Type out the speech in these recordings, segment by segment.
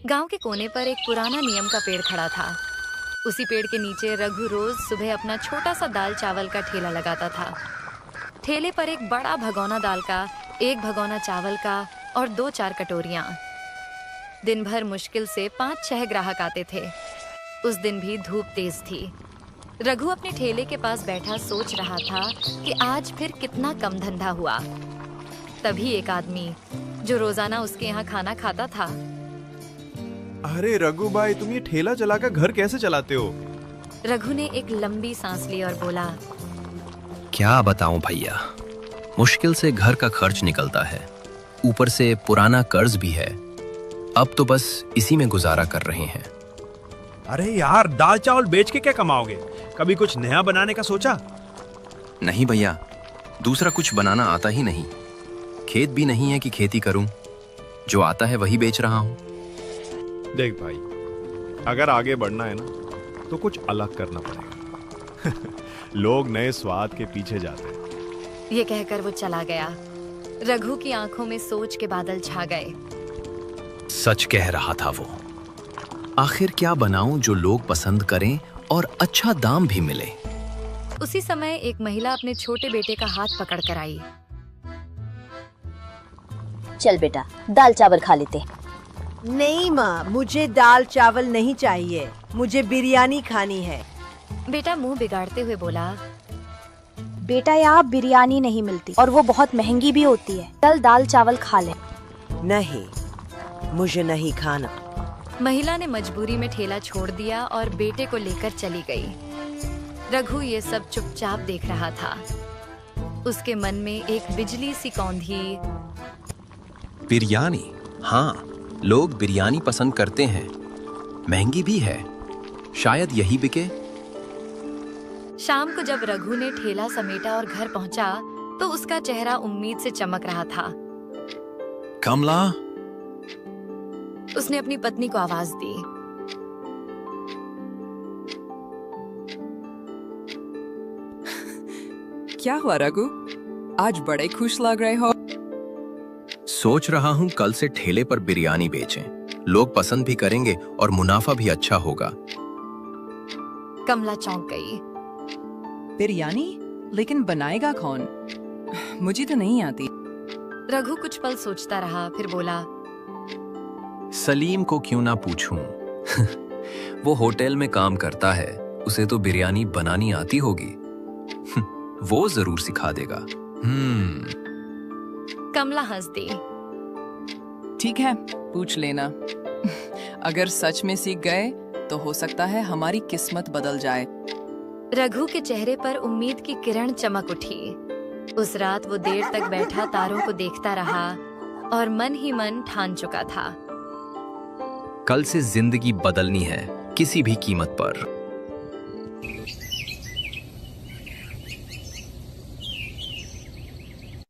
गांव के कोने पर एक पुराना नियम का पेड़ खड़ा था। उसी पेड़ के नीचे रघु रोज सुबह अपना छोटा सा दाल चावल का ठेला लगाता था। ठेले पर एक बड़ा भगोना दाल का, एक भगोना चावल का और 2-4 कटोरियां। दिन भर मुश्किल से 5-6 ग्राहक आते थे। उस दिन भी धूप तेज थी। रघु अपने ठेले के पास बैठा सोच रहा था कि आज फिर कितना कम धंधा हुआ। तभी एक आदमी जो रोजाना उसके यहाँ खाना खाता था। अरे रघु भाई, तुम ये ठेला चलाकर घर कैसे चलाते हो? रघु ने एक लंबी सांस ली और बोला, क्या बताऊं भैया, मुश्किल से घर का खर्च निकलता है, ऊपर से पुराना कर्ज भी है। अब तो बस इसी में गुजारा कर रहे हैं। अरे यार, दाल चावल बेच के क्या कमाओगे? कभी कुछ नया बनाने का सोचा? नहीं भैया, दूसरा कुछ बनाना आता ही नहीं। खेत भी नहीं है कि खेती करूं, जो आता है वही बेच रहा हूं। देख भाई, अगर आगे बढ़ना है ना तो कुछ अलग करना पड़ेगा। लोग नए स्वाद के पीछे जाते हैं। ये कहकर वो चला गया। रघु की आंखों में सोच के बादल छा गए। सच कह रहा था वो। आखिर क्या बनाऊं जो लोग पसंद करें और अच्छा दाम भी मिले। उसी समय एक महिला अपने छोटे बेटे का हाथ पकड़ कर आई। चल बेटा, दाल चावल खा लेते। नहीं माँ, मुझे दाल चावल नहीं चाहिए, मुझे बिरयानी खानी है। बेटा मुंह बिगाड़ते हुए बोला, बेटा यहाँ बिरयानी नहीं मिलती और वो बहुत महंगी भी होती है। चल दाल चावल खा ले। नहीं, मुझे नहीं खाना। महिला ने मजबूरी में ठेला छोड़ दिया और बेटे को लेकर चली गई। रघु ये सब चुपचाप देख रहा था। उसके मन में एक बिजली सी कौंधी। बिरयानी, हाँ, लोग बिरयानी पसंद करते हैं, महंगी भी है, शायद यही बिके। शाम को जब रघु ने ठेला समेटा और घर पहुंचा तो उसका चेहरा उम्मीद से चमक रहा था। कमला, उसने अपनी पत्नी को आवाज दी। क्या हुआ रघु, आज बड़े खुश लग रहे हो? सोच रहा हूँ कल से ठेले पर बिरयानी बेचें, लोग पसंद भी करेंगे और मुनाफा भी अच्छा होगा। कमला चौंक गई। बिरयानी? लेकिन बनाएगा कौन? मुझे तो नहीं आती। रघु कुछ पल सोचता रहा, फिर बोला, सलीम को क्यों ना पूछूं? वो होटल में काम करता है, उसे तो बिरयानी बनानी आती होगी। वो जरूर सिखा देगा। कमला हंस दी। ठीक है, पूछ लेना। अगर सच में सीख गए तो हो सकता है हमारी किस्मत बदल जाए। रघु के चेहरे पर उम्मीद की किरण चमक उठी। उस रात वो देर तक बैठा तारों को देखता रहा और मन ही मन ठान चुका था, कल से जिंदगी बदलनी है, किसी भी कीमत पर।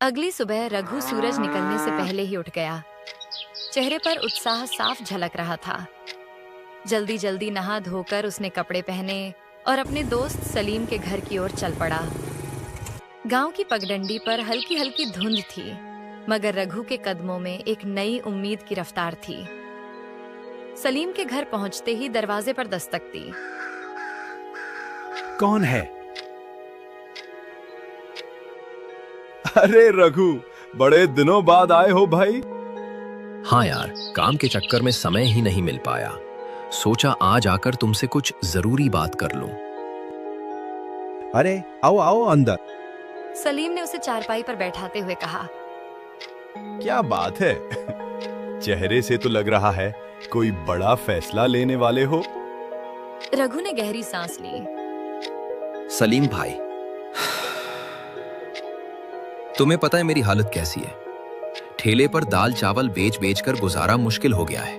अगली सुबह रघु सूरज निकलने से पहले ही उठ गया। चेहरे पर उत्साह साफ झलक रहा था। जल्दी जल्दी नहा धोकर उसने कपड़े पहने और अपने दोस्त सलीम के घर की ओर चल पड़ा। गांव की पगडंडी पर हल्की हल्की धुंध थी, मगर रघु के कदमों में एक नई उम्मीद की रफ्तार थी। सलीम के घर पहुंचते ही दरवाजे पर दस्तक दी। कौन है? अरे रघु, बड़े दिनों बाद आए हो भाई। हाँ यार, काम के चक्कर में समय ही नहीं मिल पाया। सोचा आज आकर तुमसे कुछ जरूरी बात कर लूं। अरे आओ आओ अंदर। सलीम ने उसे चारपाई पर बैठाते हुए कहा, क्या बात है? चेहरे से तो लग रहा है कोई बड़ा फैसला लेने वाले हो। रघु ने गहरी सांस ली। सलीम भाई, तुम्हें पता है मेरी हालत कैसी है? ठेले पर दाल चावल बेच बेच कर गुजारा मुश्किल हो गया है।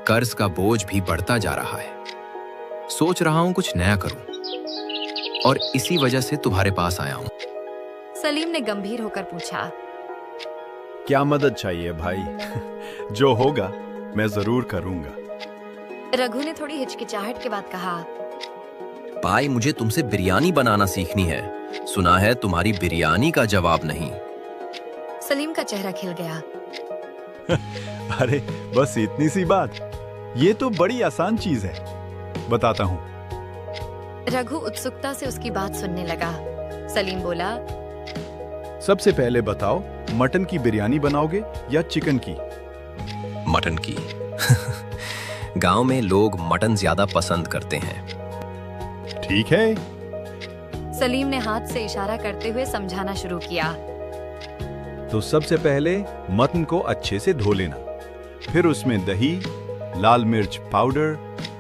कर्ज का बोझ भी बढ़ता जा रहा है। सोच रहा हूं कुछ नया करूं और इसी वजह से तुम्हारे पास आया हूं। सलीम ने गंभीर होकर पूछा, क्या मदद चाहिए भाई? जो होगा मैं जरूर करूंगा। रघु ने थोड़ी हिचकिचाहट के बाद कहा, भाई मुझे तुमसे बिरयानी बनाना सीखनी है। सुना है तुम्हारी बिरयानी का जवाब नहीं। सलीम का चेहरा खिल गया। अरे बस इतनी सी बात। ये तो बड़ी आसान चीज है, बताता हूँ। रघु उत्सुकता से उसकी बात सुनने लगा। सलीम बोला, सबसे पहले बताओ, मटन की बिरयानी बनाओगे या चिकन की? मटन की। गांव में लोग मटन ज्यादा पसंद करते हैं। ठीक है। सलीम ने हाथ से इशारा करते हुए समझाना शुरू किया। तो सबसे पहले मटन को अच्छे से धो लेना, फिर उसमें दही, लाल मिर्च पाउडर,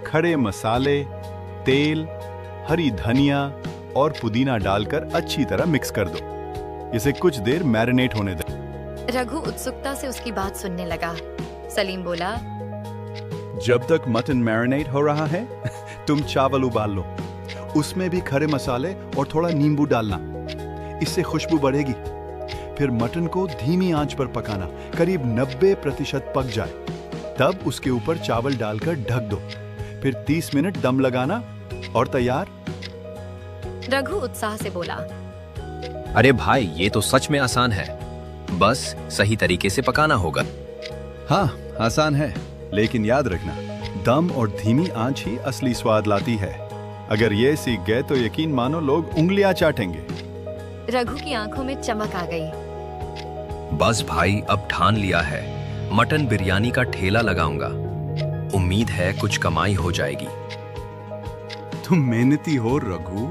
खड़े मसाले, तेल, हरी धनिया और पुदीना डालकर अच्छी तरह मिक्स कर दो। इसे कुछ देर मैरिनेट होने दें। रघु उत्सुकता से उसकी बात सुनने लगा। सलीम बोला, जब तक मटन मैरिनेट हो रहा है, तुम चावल उबाल लो। उसमें भी खड़े मसाले और थोड़ा नींबू डालना, इससे खुशबू बढ़ेगी। फिर मटन को धीमी आंच पर पकाना, करीब 90% पक जाए, तब उसके ऊपर चावल डालकर ढक दो। फिर 30 मिनट दम लगाना और तैयार। रघु उत्साह से बोला, अरे भाई, ये तो सच में आसान है, बस सही तरीके से पकाना होगा। हाँ, आसान है, लेकिन याद रखना, दम और धीमी आंच ही असली स्वाद लाती है। अगर ये सीख गए तो यकीन मानो लोग उंगलियां चाटेंगे। रघु की आंखों में चमक आ गई। बस भाई, अब ठान लिया है, मटन बिरयानी का ठेला लगाऊंगा। उम्मीद है कुछ कमाई हो जाएगी। तुम मेहनती हो रघु।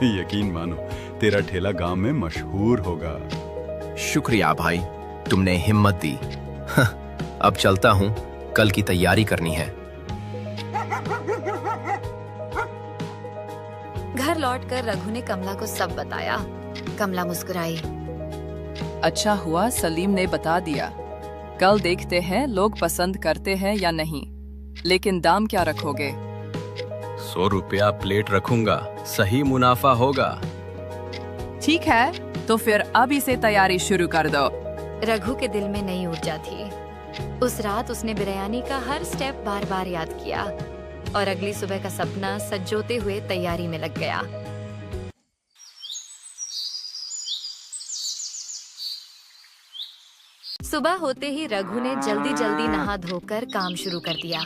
यकीन मानो, तेरा ठेला गांव में मशहूर होगा। शुक्रिया भाई, तुमने हिम्मत दी। अब चलता हूँ, कल की तैयारी करनी है। घर लौटकर रघु ने कमला को सब बताया। कमला मुस्कुराई। अच्छा हुआ सलीम ने बता दिया। कल देखते हैं लोग पसंद करते हैं या नहीं। लेकिन दाम क्या रखोगे? 100 रुपया प्लेट रखूंगा, सही मुनाफा होगा। ठीक है, तो फिर अब इसे तैयारी शुरू कर दो। रघु के दिल में नई ऊर्जा थी। उस रात उसने बिरयानी का हर स्टेप बार बार याद किया और अगली सुबह का सपना सजोते हुए तैयारी में लग गया। सुबह होते ही रघु ने जल्दी जल्दी नहा धोकर काम शुरू कर दिया।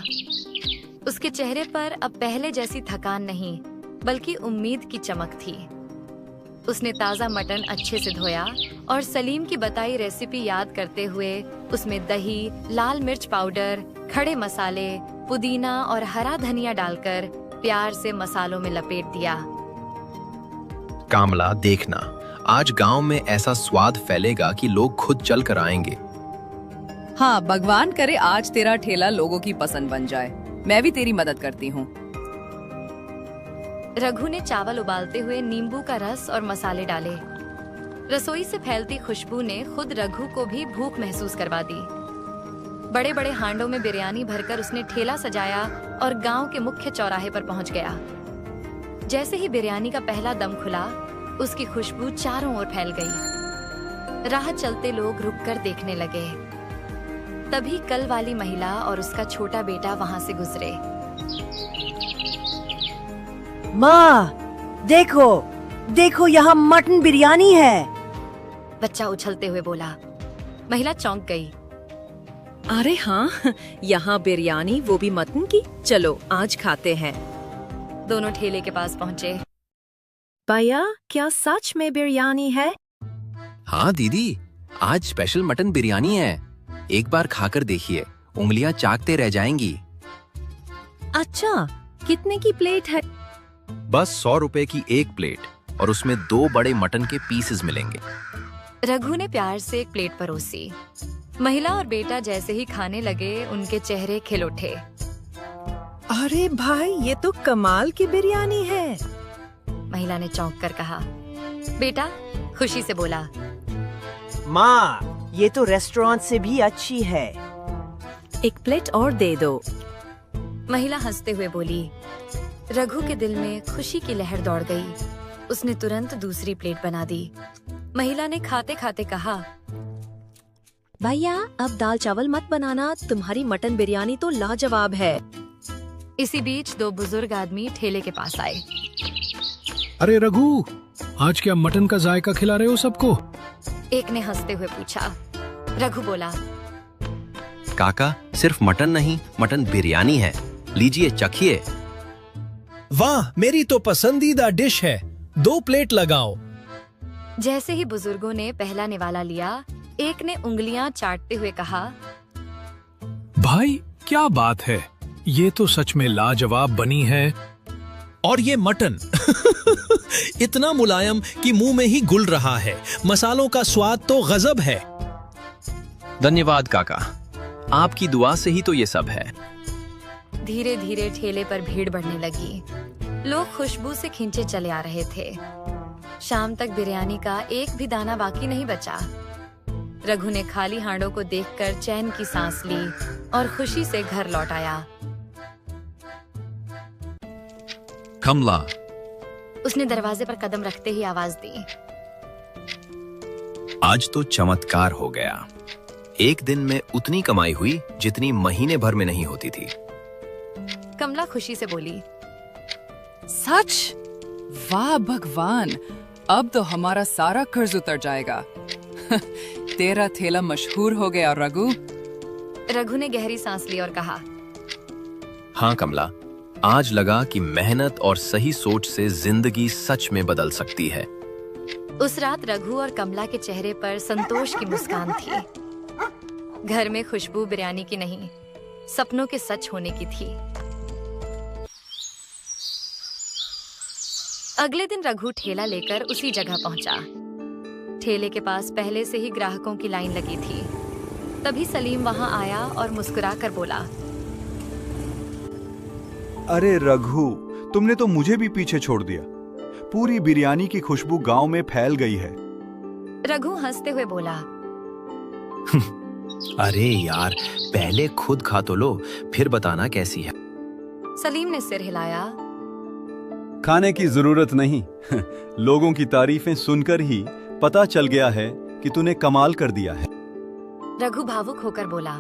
उसके चेहरे पर अब पहले जैसी थकान नहीं, बल्कि उम्मीद की चमक थी। उसने ताज़ा मटन अच्छे से धोया और सलीम की बताई रेसिपी याद करते हुए उसमें दही, लाल मिर्च पाउडर, खड़े मसाले, पुदीना और हरा धनिया डालकर प्यार से मसालों में लपेट दिया। कामला, देखना, आज गांव में ऐसा स्वाद फैलेगा कि लोग खुद चल कर आएंगे। हाँ, भगवान करे आज तेरा ठेला लोगों की पसंद बन जाए। मैं भी तेरी मदद करती हूँ। रघु ने चावल उबालते हुए नींबू का रस और मसाले डाले। रसोई से फैलती खुशबू ने खुद रघु को भी भूख महसूस करवा दी। बड़े बड़े हांडों में बिरयानी भरकर उसने ठेला सजाया और गांव के मुख्य चौराहे पर पहुंच गया। जैसे ही बिरयानी का पहला दम खुला, उसकी खुशबू चारों ओर फैल गई। राह चलते लोग रुककर देखने लगे। तभी कल वाली महिला और उसका छोटा बेटा वहां से गुजरे। माँ, देखो देखो, यहाँ मटन बिरयानी है। बच्चा उछलते हुए बोला। महिला चौंक गई। अरे हाँ, यहाँ बिरयानी, वो भी मटन की। चलो आज खाते हैं। दोनों ठेले के पास पहुँचे। भैया, क्या सच में बिरयानी है? हाँ दीदी, आज स्पेशल मटन बिरयानी है। एक बार खाकर देखिए, उंगलियां चाटते रह जाएंगी। अच्छा, कितने की प्लेट है? बस 100 रुपए की एक प्लेट, और उसमें 2 बड़े मटन के पीसेस मिलेंगे। रघु ने प्यार से एक प्लेट परोसी। महिला और बेटा जैसे ही खाने लगे, उनके चेहरे खिल उठे। अरे भाई, ये तो कमाल की बिरयानी है। महिला ने चौंक कर कहा। बेटा खुशी से बोला, माँ, ये तो रेस्टोरेंट से भी अच्छी है। एक प्लेट और दे दो। महिला हंसते हुए बोली। रघु के दिल में खुशी की लहर दौड़ गई। उसने तुरंत दूसरी प्लेट बना दी। महिला ने खाते खाते कहा, भैया, अब दाल चावल मत बनाना, तुम्हारी मटन बिरयानी तो लाजवाब है। इसी बीच 2 बुजुर्ग आदमी ठेले के पास आए। अरे रघु, आज क्या मटन का जायका खिला रहे हो सबको? एक ने हंसते हुए पूछा। रघु बोला, काका, सिर्फ मटन नहीं, मटन बिरयानी है। लीजिए चखिए। वाह, मेरी तो पसंदीदा डिश है। 2 प्लेट लगाओ। जैसे ही बुजुर्गों ने पहला निवाला लिया, एक ने उंगलियां चाटते हुए कहा, भाई क्या बात है, ये तो सच में लाजवाब बनी है। और ये मटन इतना मुलायम कि मुंह में ही घुल रहा है। मसालों का स्वाद तो गजब है। धन्यवाद काका, आपकी दुआ से ही तो ये सब है। धीरे धीरे ठेले पर भीड़ बढ़ने लगी। लोग खुशबू से खींचे चले आ रहे थे। शाम तक बिरयानी का एक भी दाना बाकी नहीं बचा। रघु ने खाली हांडों को देखकर चैन की सांस ली और खुशी से घर लौट आया। कमला, उसने दरवाजे पर कदम रखते ही आवाज दी, आज तो चमत्कार हो गया। एक दिन में उतनी कमाई हुई जितनी महीने भर में नहीं होती थी। कमला खुशी से बोली, सच? वाह भगवान, अब तो हमारा सारा कर्ज उतर जाएगा। तेरा ठेला मशहूर हो गया रघु। रघु ने गहरी सांस ली और कहा, हाँ कमला, आज लगा कि मेहनत और सही सोच से जिंदगी सच में बदल सकती है। उस रात रघु और कमला के चेहरे पर संतोष की मुस्कान थी। घर में खुशबू बिरयानी की नहीं, सपनों के सच होने की थी। अगले दिन रघु ठेला लेकर उसी जगह पहुंचा। ठेले के पास पहले से ही ग्राहकों की लाइन लगी थी। तभी सलीम वहां आया और मुस्कुराकर बोला, अरे रघु, तुमने तो मुझे भी पीछे छोड़ दिया। पूरी बिरयानी की खुशबू गांव में फैल गई है। रघु हंसते हुए बोला, अरे यार, पहले खुद खा तो लो, फिर बताना कैसी है। सलीम ने सिर हिलाया। खाने की जरूरत नहीं। लोगों की तारीफें सुनकर ही पता चल गया है कि तूने कमाल कर दिया है। रघु भावुक होकर बोला,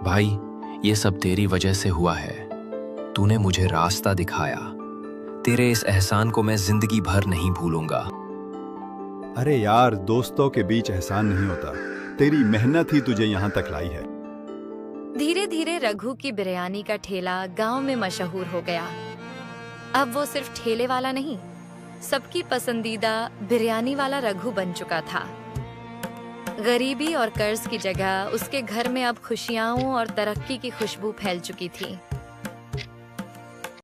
भाई, ये सब तेरी वजह से हुआ है। तूने मुझे रास्ता दिखाया। तेरे इस एहसान को मैं जिंदगी भर नहीं भूलूंगा। अरे यार, दोस्तों के बीच एहसान नहीं होता। तेरी मेहनत ही तुझे यहाँ तक लाई है। धीरे धीरे रघु की बिरयानी का ठेला गांव में मशहूर हो गया। अब वो सिर्फ ठेले वाला नहीं, सबकी पसंदीदा बिरयानी वाला रघु बन चुका था। गरीबी और कर्ज की जगह उसके घर में अब खुशियां और तरक्की की खुशबू फैल चुकी थी।